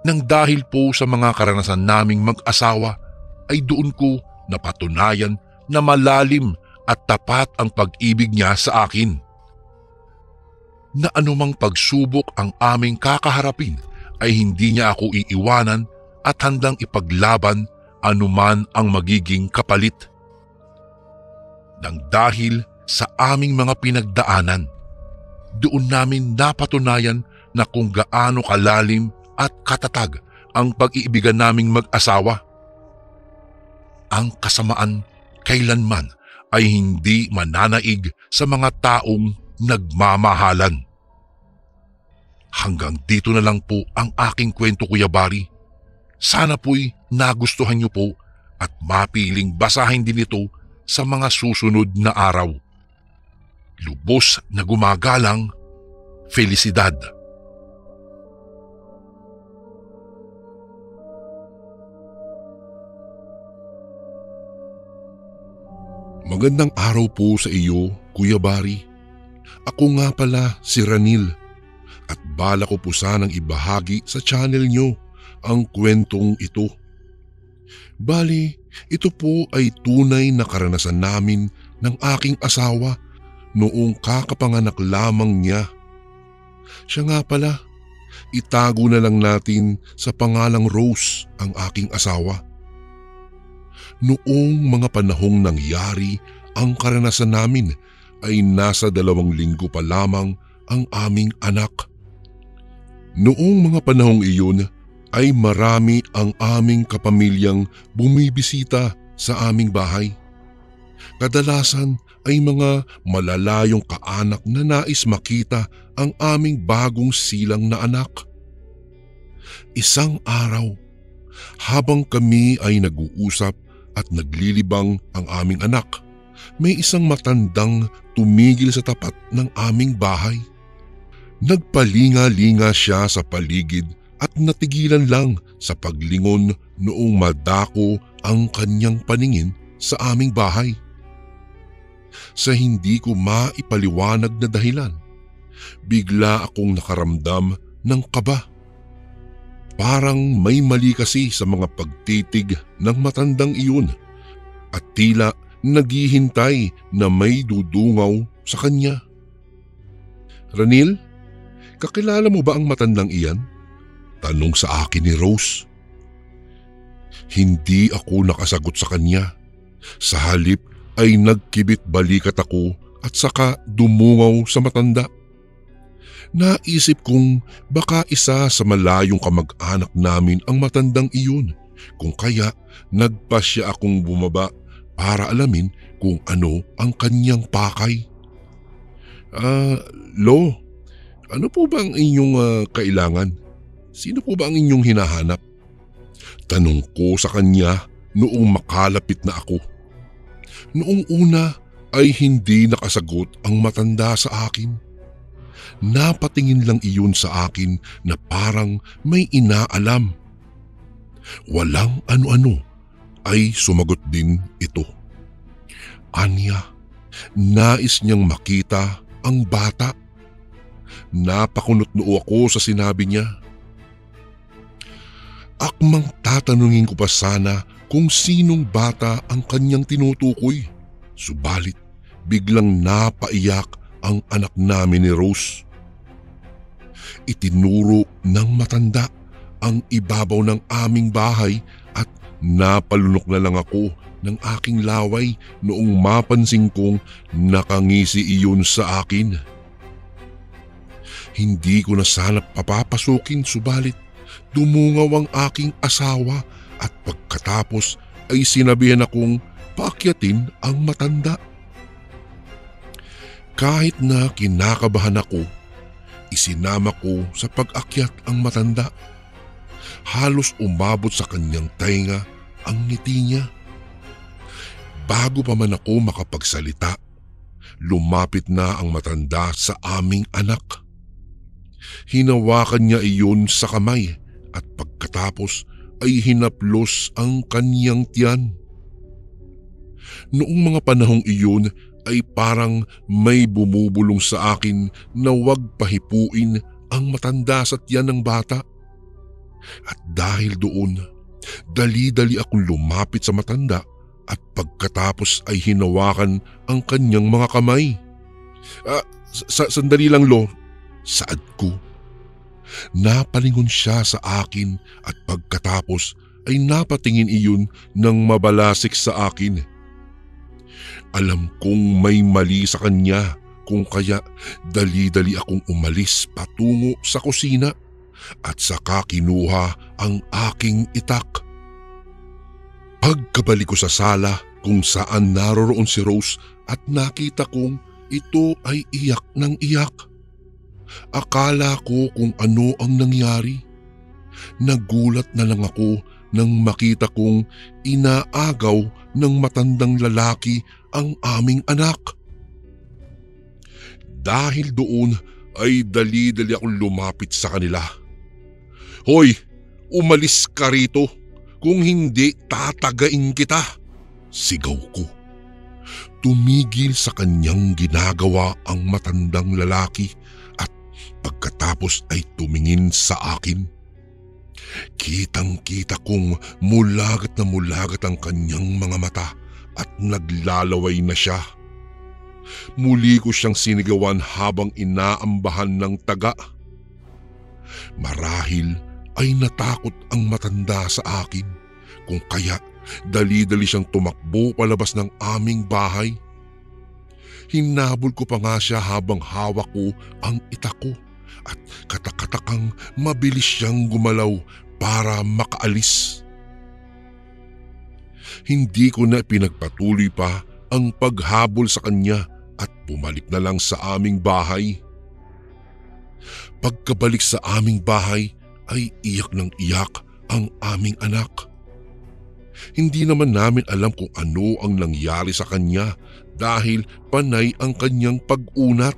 Nang dahil po sa mga karanasan naming mag-asawa ay doon ko napatunayan na malalim at tapat ang pag-ibig niya sa akin. Na anumang pagsubok ang aming kakaharapin ay hindi niya ako iiwanan at handang ipaglaban anuman ang magiging kapalit. Nang dahil sa aming mga pinagdaanan, doon namin napatunayan na kung gaano kalalim at katatag ang pag-iibigan naming mag-asawa. Ang kasamaan kailanman ay hindi mananaig sa mga taong nagmamahalan. Hanggang dito na lang po ang aking kwento, Kuya Bari. Sana po'y nagustuhan niyo po at mapiling basahin din ito sa mga susunod na araw. Lubos na gumagalang, Felicidad. Magandang araw po sa iyo, Kuya Bari. Ako nga pala si Ranil at bala ko po sanang ibahagi sa channel nyo ang kwentong ito. Bali, ito po ay tunay na karanasan namin ng aking asawa noong kakapanganak lamang niya. Siya nga pala, itago na lang natin sa pangalang Rose ang aking asawa. Noong mga panahong nangyari ang karanasan namin ay nasa 2 linggo pa lamang ang aming anak. Noong mga panahong iyon ay marami ang aming kapamilyang bumibisita sa aming bahay. Kadalasan ay mga malalayong kaanak na nais makita ang aming bagong silang na anak. Isang araw, habang kami ay nag-uusap at naglilibang ang aming anak, may isang matandang tumigil sa tapat ng aming bahay. Nagpalinga-linga siya sa paligid at natigilan lang sa paglingon noong madako ang kanyang paningin sa aming bahay. Sa hindi ko maipaliwanag na dahilan, bigla akong nakaramdam ng kaba. Parang may mali kasi sa mga pagtitig ng matandang iyon at tila naghihintay na may dudungaw sa kanya. Ranil, kakilala mo ba ang matandang iyan? Tanong sa akin ni Rose. Hindi ako nakasagot sa kanya. Sa halip ay nagkibit balikat ako at saka dumungaw sa matanda. Naisip kong baka isa sa malayong kamag-anak namin ang matandang iyon, kung kaya nagpasya akong bumaba para alamin kung ano ang kanyang pakay. Lo, ano po ba ang inyong kailangan? Sino po ba ang inyong hinahanap? Tanong ko sa kanya noong makalapit na ako. Noong una ay hindi nakasagot ang matanda sa akin. Napatingin lang iyon sa akin na parang may inaalam. Walang ano-ano ay sumagot din ito. Anya, nais niyang makita ang bata. Napakunot noo ako sa sinabi niya. Akmang tatanungin ko pa sana kung sinong bata ang kanyang tinutukoy. Subalit biglang napaiyak ang anak namin ni Rose. Itinuro ng matanda ang ibabaw ng aming bahay at napalunok na lang ako ng aking laway noong mapansin kong nakangisi iyon sa akin. Hindi ko na sana papapasukin subalit dumungaw ang aking asawa at pagkatapos ay sinabihan akong paakyatin ang matanda. Kahit na kinakabahan ako, isinama ko sa pag-akyat ang matanda. Halos umabot sa kanyang tainga ang ngiti niya. Bago pa man ako makapagsalita, lumapit na ang matanda sa aming anak. Hinawakan niya iyon sa kamay at pagkatapos ay hinaplos ang kanyang tiyan. Noong mga panahong iyon ay parang may bumubulong sa akin na huwag pahipuin ang matanda sa tiyan ng bata. At dahil doon, dali-dali akong lumapit sa matanda at pagkatapos ay hinawakan ang kanyang mga kamay. Sandali lang lo, saad ko. Napalingon siya sa akin at pagkatapos ay napatingin iyon ng mabalasik sa akin. Alam kong may mali sa kanya kung kaya dali-dali akong umalis patungo sa kusina at saka kinuha ang aking itak. Pagkabalik ko sa sala kung saan naroroon si Rose at nakita kong ito ay iyak ng iyak. Akala ko kung ano ang nangyari. Nagulat na lang ako nang makita kong inaagaw ng matandang lalaki ang aming anak. Dahil doon ay dali-dali akong lumapit sa kanila. Hoy, umalis ka rito. Kung hindi, tatagain kita. Sigaw ko. Tumigil sa kanyang ginagawa ang matandang lalaki at pagkatapos ay tumingin sa akin. Kitang-kita kong mulagat na mulagat ang kanyang mga mata at naglalaway na siya. Muli ko siyang sinigawan habang inaambahan ng taga. Marahil ay natakot ang matanda sa akin kung kaya dali-dali siyang tumakbo palabas ng aming bahay. Hinabol ko pa nga siya habang hawak ko ang itak ko at katakatakang mabilis siyang gumalaw para makaalis. Hindi ko na pinagpatuloy pa ang paghabol sa kanya at bumalik na lang sa aming bahay. Pagkabalik sa aming bahay ay iyak ng iyak ang aming anak. Hindi naman namin alam kung ano ang nangyari sa kanya dahil panay ang kanyang pag-unat.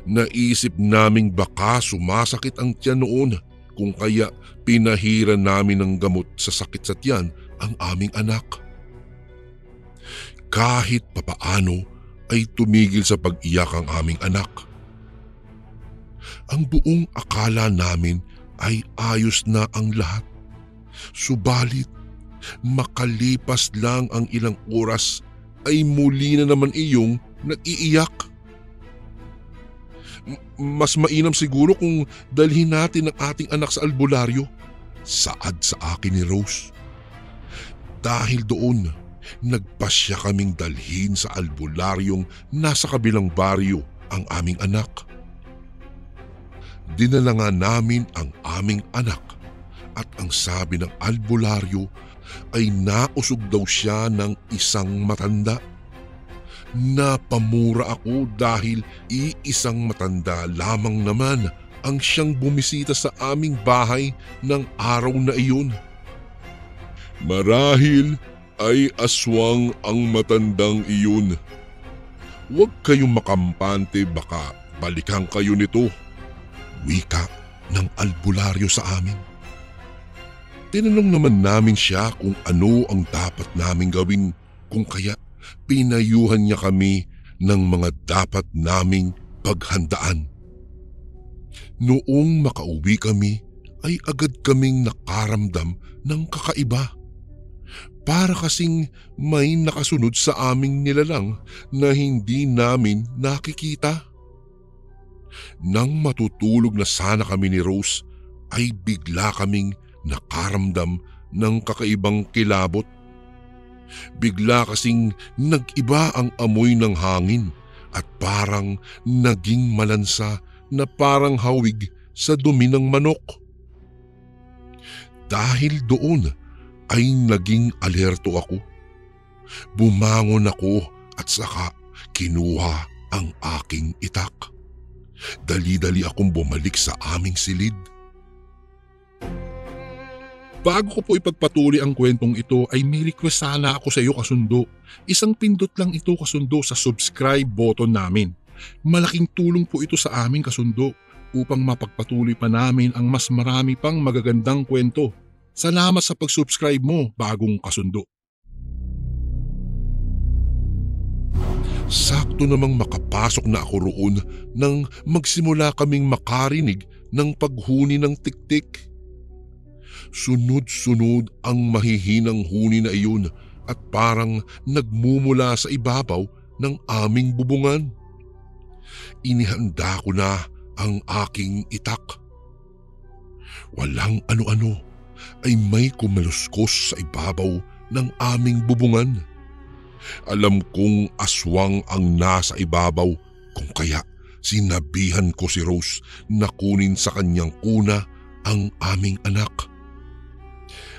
Naisip naming baka sumasakit ang tiyan noon kung kaya pinahiran namin ng gamot sa sakit sa tiyan ang aming anak. Kahit papaano ay tumigil sa pag-iyak ang aming anak. Ang buong akala namin ay ayos na ang lahat. Subalit, makalipas lang ang ilang oras ay muli na naman iyong nag-iiyak. Mas mainam siguro kung dalhin natin ang ating anak sa albularyo, saad sa akin ni Rose. Dahil doon, nagpasya kaming dalhin sa albularyong nasa kabilang baryo ang aming anak. Dinala nga namin ang aming anak at ang sabi ng albularyo ay nausog daw siya ng isang matanda. Napamura ako dahil iisang matanda lamang naman ang siyang bumisita sa aming bahay ng araw na iyon. Marahil ay aswang ang matandang iyon. Huwag kayong makampante, baka balikan kayo nito. Wika ng albularyo sa amin. Tinanong naman namin siya kung ano ang dapat naming gawin, kung kaya pinayuhan niya kami ng mga dapat naming paghandaan. Noong makauwi kami ay agad kaming nakaramdam ng kakaiba. Para kasing may nakasunod sa aming nilalang na hindi namin nakikita. Nang matutulog na sana kami ni Rose ay bigla kaming nakaramdam ng kakaibang kilabot. Bigla kasing nag-iba ang amoy ng hangin at parang naging malansa na parang hawig sa dumi ng manok. Dahil doon ay naging alerto ako. Bumangon ako at saka kinuha ang aking itak. Dali-dali akong bumalik sa aming silid. Bago ko po ipagpatuloy ang kwentong ito ay may request sana ako sa iyo kasundo. Isang pindot lang ito kasundo sa subscribe button namin. Malaking tulong po ito sa amin kasundo upang mapagpatuloy pa namin ang mas marami pang magagandang kwento. Salamat sa pag-subscribe mo, bagong kasundo. Sakto namang makapasok na ako roon nang magsimula kaming makarinig ng paghuni ng tiktik. Sunod-sunod ang mahihinang huni na iyon at parang nagmumula sa ibabaw ng aming bubungan. Inihanda ko na ang aking itak. Walang ano-ano ay may kumaluskos sa ibabaw ng aming bubungan. Alam kong aswang ang nasa ibabaw, kung kaya sinabihan ko si Rose na kunin sa kanyang kuna ang aming anak.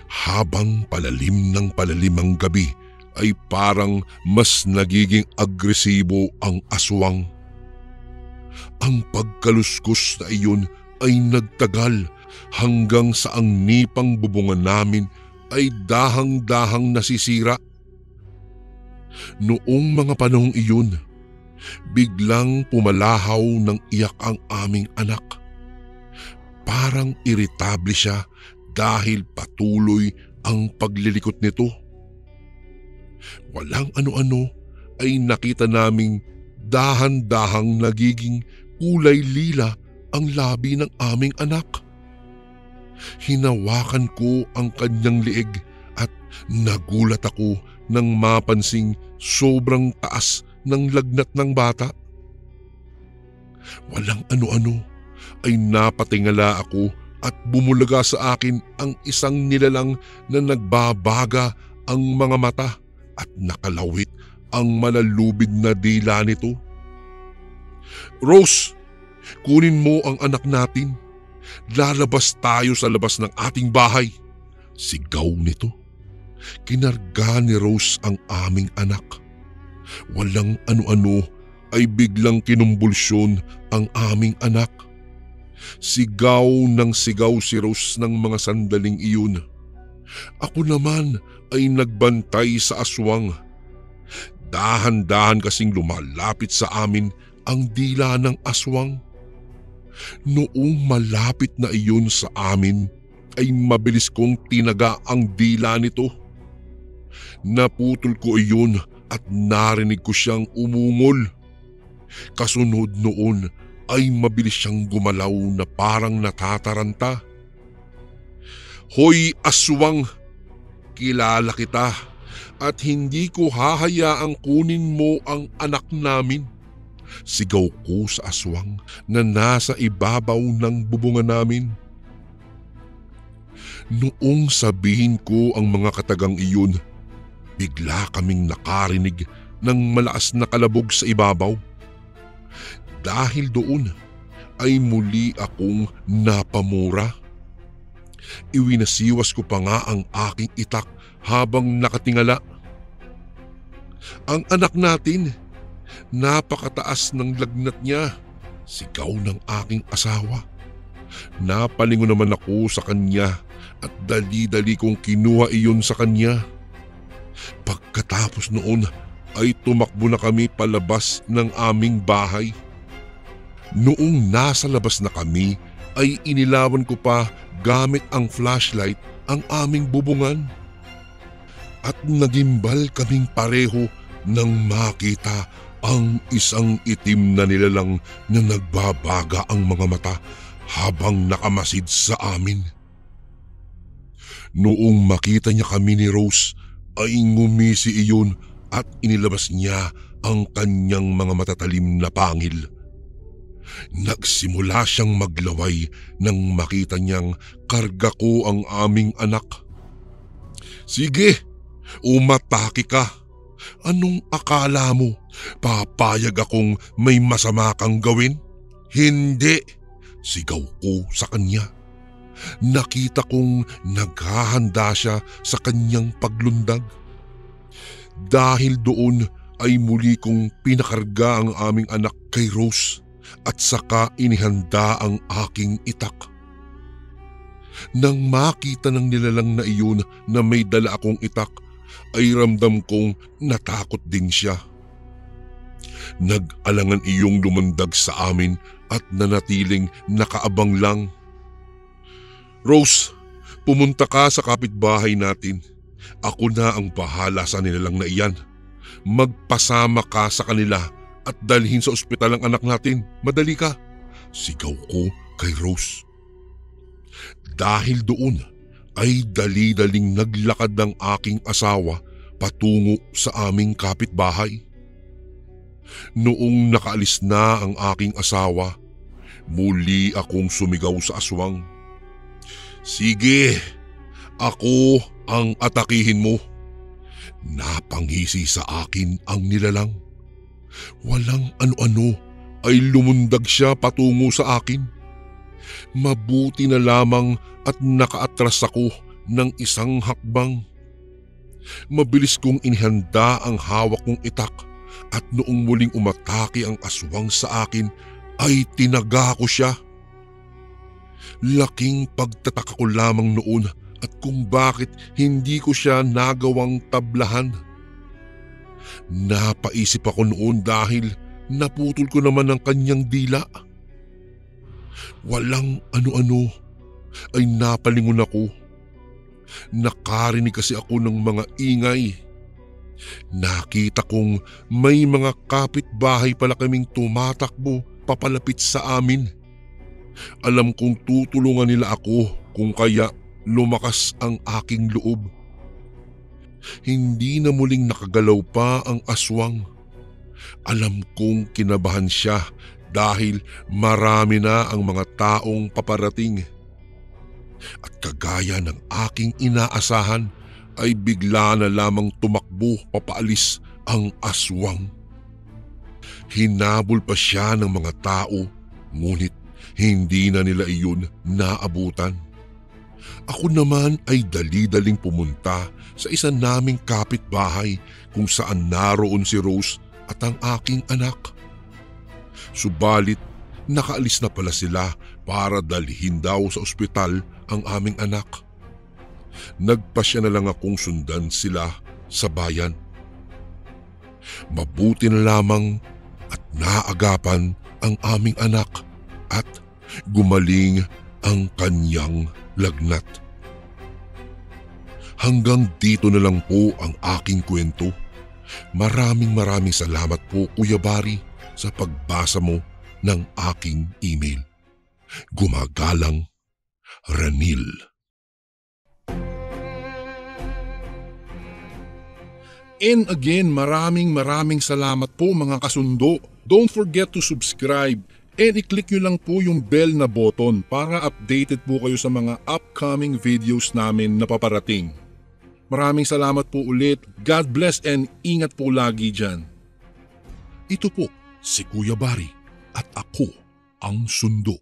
Habang palalim ng palalim ang gabi ay parang mas nagiging agresibo ang aswang. Ang pagkaluskos na iyon ay nagtagal hanggang sa ang nipang bubungan namin ay dahang-dahang nasisira. Noong mga panahong iyon, biglang pumalahaw ng iyak ang aming anak. Parang iritable siya dahil patuloy ang paglilikot nito. Walang ano-ano ay nakita naming dahan-dahang nagiging kulay lila ang labi ng aming anak. Hinawakan ko ang kanyang liig at nagulat ako nang mapansing sobrang taas ng lagnat ng bata. Walang ano-ano ay napatingala ako at bumulaga sa akin ang isang nilalang na nagbabaga ang mga mata at nakalawit ang malalubid na dila nito. Rose, kunin mo ang anak natin. Lalabas tayo sa labas ng ating bahay. Sigaw nito. Kinarga ni Rose ang aming anak. Walang ano-ano ay biglang kinumbulsyon ang aming anak. Sigaw ng sigaw si Rose ng mga sandaling iyon. Ako naman ay nagbantay sa aswang. Dahan-dahan kasing lumalapit sa amin ang dila ng aswang. Noong malapit na iyon sa amin ay mabilis kong tinaga ang dila nito. Naputol ko iyon at narinig ko siyang umungol. Kasunod noon ay mabilis siyang gumalaw na parang natataranta. Hoy aswang, kilala kita at hindi ko hahayaang kunin mo ang anak namin. Sigaw ko sa aswang na nasa ibabaw ng bubungan namin. Noong sabihin ko ang mga katagang iyon, bigla kaming nakarinig ng malakas na kalabog sa ibabaw. Dahil doon ay muli akong napamura. Iwinasiwas ko pa nga ang aking itak habang nakatingala. Ang anak natin, napakataas ng lagnat niya, sigaw ng aking asawa. Napalingon naman ako sa kanya at dali-dali kong kinuha iyon sa kanya. Pagkatapos noon ay tumakbo na kami palabas ng aming bahay. Noong nasa labas na kami ay inilawan ko pa gamit ang flashlight ang aming bubungan. At nagimbal kaming pareho nang makita ang isang itim na nilalang na nagbabaga ang mga mata habang nakamasid sa amin. Noong makita niya kami ni Rose ay ngumisi iyon at inilabas niya ang kanyang mga matatalim na pangil. Nagsimula siyang maglaway nang makita niyang karga ko ang aming anak. "Sige, umatake ka. Anong akala mo? Papayag akong may masama kang gawin? Hindi!" Sigaw ko sa kanya. Nakita kong naghahanda siya sa kanyang paglundag. Dahil doon ay muli kong pinakarga ang aming anak kay Rose at saka inihanda ang aking itak. Nang makita ng nilalang na iyon na may dala akong itak, ay ramdam kong natakot din siya. Nag-alangan iyong lumundag sa amin at nanatiling nakaabang lang. "Rose, pumunta ka sa kapitbahay natin. Ako na ang bahala sa nilalang na iyan. Magpasama ka sa kanila at dalhin sa ospital ang anak natin. Madali ka." Sigaw ko kay Rose. Dahil doon ay dali-daling naglakad ng aking asawa patungo sa aming kapitbahay. Noong nakaalis na ang aking asawa, muli akong sumigaw sa aswang. "Sige, ako ang atakihin mo." Napangisi sa akin ang nilalang. Walang ano-ano ay lumundag siya patungo sa akin. Mabuti na lamang at nakaatras ako ng isang hakbang. Mabilis kong inihanda ang hawak kong itak at noong muling umatake ang aswang sa akin ay tinaga ko siya. Laking pagtataka ko lamang noon at kung bakit hindi ko siya nagawang tablahan. Napaisip ako noon dahil naputol ko naman ang kanyang dila. Walang ano-ano ay napalingon ako. Nakarinig kasi ako ng mga ingay. Nakita kong may mga kapitbahay pala kaming tumatakbo papalapit sa amin. Alam kong tutulungan nila ako kung kaya lumakas ang aking loob. Hindi na muling nakagalaw pa ang aswang. Alam kong kinabahan siya dahil marami na ang mga taong paparating. At kagaya ng aking inaasahan ay bigla na lamang tumakbo papaalis ang aswang. Hinabol pa siya ng mga tao ngunit hindi na nila iyon naabutan. Ako naman ay dali-daling pumunta sa isa naming kapitbahay kung saan naroon si Rose at ang aking anak. Subalit nakaalis na pala sila para dalhin daw sa ospital ang aming anak. Nagpasya na lang akong sundan sila sa bayan. Mabuti na lamang at naagapan ang aming anak at gumaling ang kanyang lagnat. Hanggang dito na lang po ang aking kwento. Maraming salamat po Kuya Barry sa pagbasa mo ng aking email. Gumagalang, Ranil. And again, maraming salamat po mga kasundo. Don't forget to subscribe and i-click nyo lang po yung bell na button para updated po kayo sa mga upcoming videos namin na paparating. Maraming salamat po ulit. God bless and ingat po lagi dyan. Ito po si Kuya Barry at ako ang Sundo.